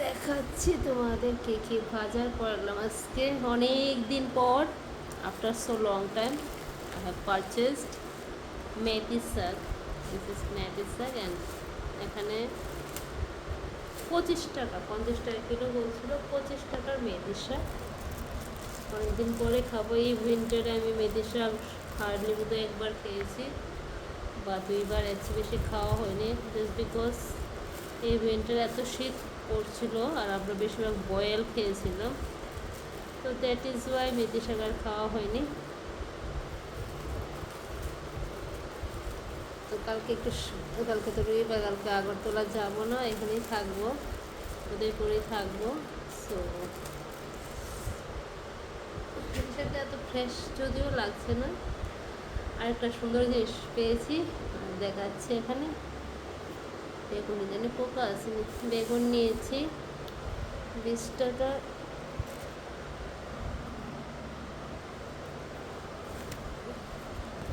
দেখাচ্ছি তোমাদেরকে কি বাজার করলাম আজকে অনেক দিন পর। After so long time I have purchased methi shak. This is মেথি শাক অ্যান্ড এখানে 25 টাকা, 50 টাকা কিলো বলছিল। 25 টাকার মেথি শাক অনেকদিন পরে খাবো। এই উইন্টারে আমি মেথি শাক হার্ডলি বোধহয় একবার খেয়েছি বা দুইবার, এর চেয়ে বেশি খাওয়া হয়নি। জাস্ট বিকজ এই উইন্টার এত শীত পড়ছিল আর আমরা বেশিরভাগ বয়েল খেয়েছিলাম, তো দ্যাট ইজ ওয়াই মেথি শাক আর খাওয়া হয়নি। তো কালকে কালকে তো রবিবার, কালকে আগরতলা যাবো না, এখানেই থাকবো, উদয়পুরেই থাকবো। সো মেথি শাকটা এত ফ্রেশ যদিও লাগছে না। আর একটা সুন্দর জিনিস পেয়েছি, দেখাচ্ছে এখানে। বেগুন জানি পোকা আসেনি। বেগুন নিয়েছি 20 টাকা।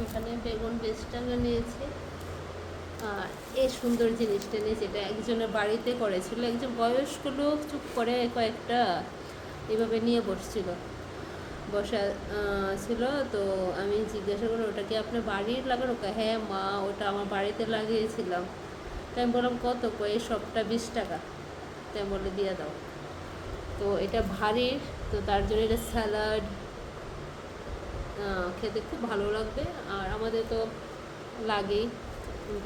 এখানে বেগুন 20 টাকা নিয়েছি। আর এই সুন্দর জিনিসটা নিয়েছি, এটা একজনের বাড়িতে করেছিল। একজন বয়স্ক লোক চুপ করে কয়েকটা এভাবে নিয়ে বসা ছিল। তো আমি জিজ্ঞাসা করি, ওটা কি আপনার বাড়ির লাগানো? হ্যাঁ মা, ওটা আমার বাড়িতে লাগিয়েছিলাম। তাই আমি বললাম কত? এই সবটা 20 টাকা। তাই বলে দিয়ে দাও। তো এটা ভারীর, তো তার জন্য এটা স্যালাড খেতে খুব ভালো লাগবে। আর আমাদের তো লাগেই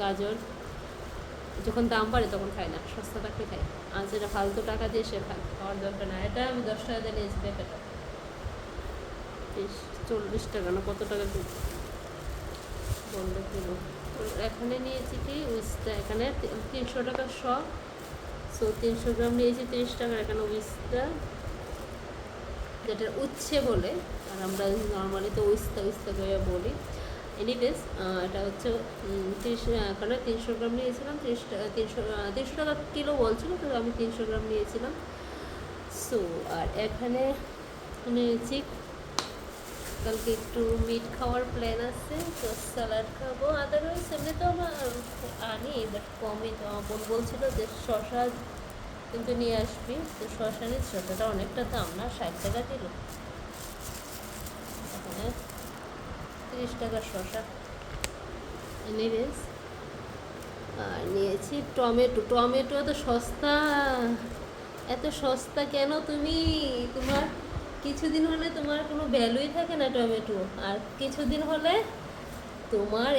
গাজর, যখন দাম বাড়ে তখন খাই না, সস্তা থাকলে খাই। আর যেটা ফালতু টাকা দিয়ে সে খাওয়ার দরকার না। এটা আমি 10 টাকা দিয়ে নিয়েছি প্যাকেটটা। 40 টাকা না কত টাকা বললো কিলো। এখানে নিয়েছি কি উইস্তা, এখানে 300 টাকা সব। সো 300 গ্রাম নিয়েছি 30 টাকার। এখানে উইস্তা, যেটা উচ্ছে বলে, আর আমরা নর্মালি তো উস্তা করে বলি। এনিওয়েজ এটা হচ্ছে 300 গ্রাম নিয়েছিলাম। 300 টাকা কিলো বলছিল, তো আমি 300 গ্রাম নিয়েছিলাম। সো আর এখানে নিয়েছি, কালকে একটু মিট খাওয়ার প্ল্যান আছে, তো স্যালাড খাবো। আদারওয়াইজ এমনি তো আমার আনি, বাট কমই। তো আমার বোন বলছিল যে শশা কিন্তু নিয়ে আসবি, তো শশা নিয়ে, শশাটা অনেকটা দাম না, 60 টাকা কিলো। এখানে 30 টাকার শশা। এনিওয়েজ আর নিয়েছি টমেটো এত সস্তা। এত সস্তা কেন? তোমার কিছুদিন হলে তোমার কোনো ভ্যালুই থাকে না টমেটো, আর কিছুদিন হলে তোমার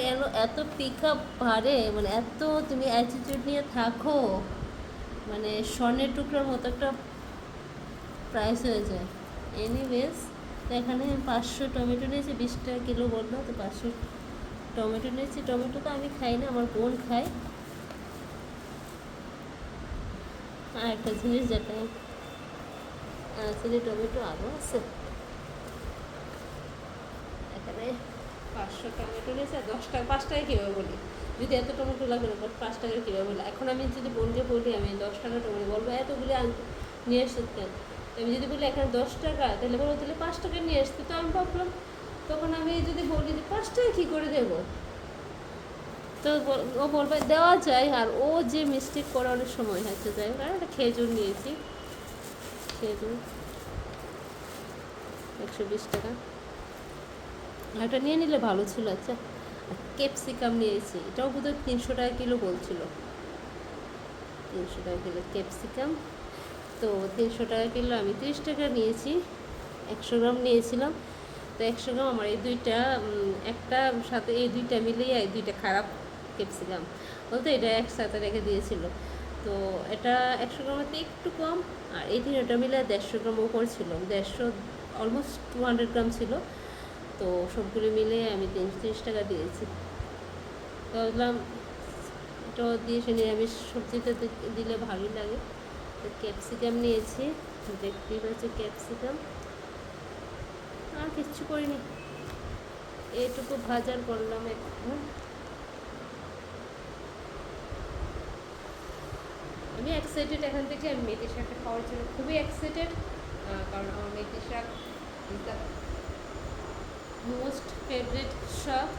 এত পিক আপ বাড়ে, মানে এত তুমি অ্যাটিটিউড নিয়ে থাকো, মানে স্বর্ণের টুকরার মতো একটা প্রাইস হয়ে যায়। এনিওয়েজ এখানে 500 টমেটো নিয়েছি, 20 টাকা কিলো বললো, তো 500 টমেটো নিয়েছি। টমেটো তো আমি খাই না, আমার বোন খায়। আর একটা জিনিস যেটা চিলি টমেটো আরও আছে। এখানে 500 টমেটো নিয়েছে, 10 টাকা, 5 টাকা কীভাবে বলি, যদি এত টমেটো লাগবে না, 5 টাকা কীভাবে বলি। এখন আমি যদি বোনকে বলি আমি 10 টাকা টমেটো, বলবো এতগুলি নিয়ে এসে কেন? আমি যদি বলি এখানে 10 টাকা, তাহলে বলবো তাহলে 5 টাকা নিয়ে আসতে। তো আমি ভাবলাম, তখন আমি যদি বলি যে 5 টাকা কী করে দেবো, তো ও বলবে দেওয়া যায়। আর ও যে মিস্টেক করে অনেক সময় হচ্ছে যায়। আর একটা খেজুর নিয়েছি, খেজুর 120 টাকা। এটা নিয়ে নিলে ভালো ছিল। আচ্ছা, ক্যাপসিকাম নিয়েছি, এটাও বোধহয় 300 টাকা কিলো বলছিল। 300 টাকা কিলো ক্যাপসিকাম। তো 300 টাকা কিলো, আমি 30 টাকা নিয়েছি। 100 গ্রাম নিয়েছিলাম। তো 100 গ্রাম আমার এই দুইটা, একটা সাথে এই দুইটা মিলিয়ে এই দুইটা খারাপ ক্যাপসিকাম বলতে এটা একসাথে রেখে দিয়েছিল। তো এটা 100 গ্রামের একটু কম, আর এই তিনটা মিলে 150 গ্রাম ওপর ছিল, 150, অলমোস্ট 200 গ্রাম ছিল। তো সবগুলো মিলে আমি 30 টাকা দিয়েছি। তো ভাবলাম এটা দিয়েছে, নিরামিষ সবজিতে দিলে ভালোই লাগে। তো ক্যাপসিকাম নিয়েছি, দেখতেই পাচ্ছি ক্যাপসিকাম। আর কিচ্ছু করিনি, এইটুকু ভাজার করলাম এখন। আমি এক্সাইটেড এখান থেকে, আমি মেথি শাকটা খাওয়ার জন্য খুবই এক্সাইটেড। কারণ আমার মেথি শাক ইজ দ্য মোস্ট ফেভারিট শাক।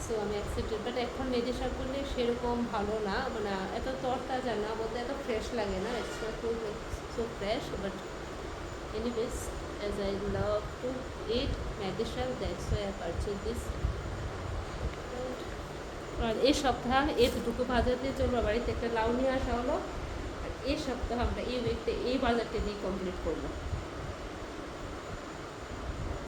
সো আমি অ্যাকসেপ্টেড, বাট এখন মেহেদি শাক করলে সেরকম ভালো না, মানে এত তরতাজা না, বলতে এত ফ্রেশ লাগে না, it's not so fresh, but anyways as I love to eat মেহেদি শাক, that's why I purchased this. আর এই সপ্তাহ এতটুকু বাজারতে চলবো, বাড়িতে একটা লাউ নিয়ে আসা হলো, আর এই সপ্তাহ আমরা এই উইকটা এই বাজারটা দিয়ে কমপ্লিট করবো।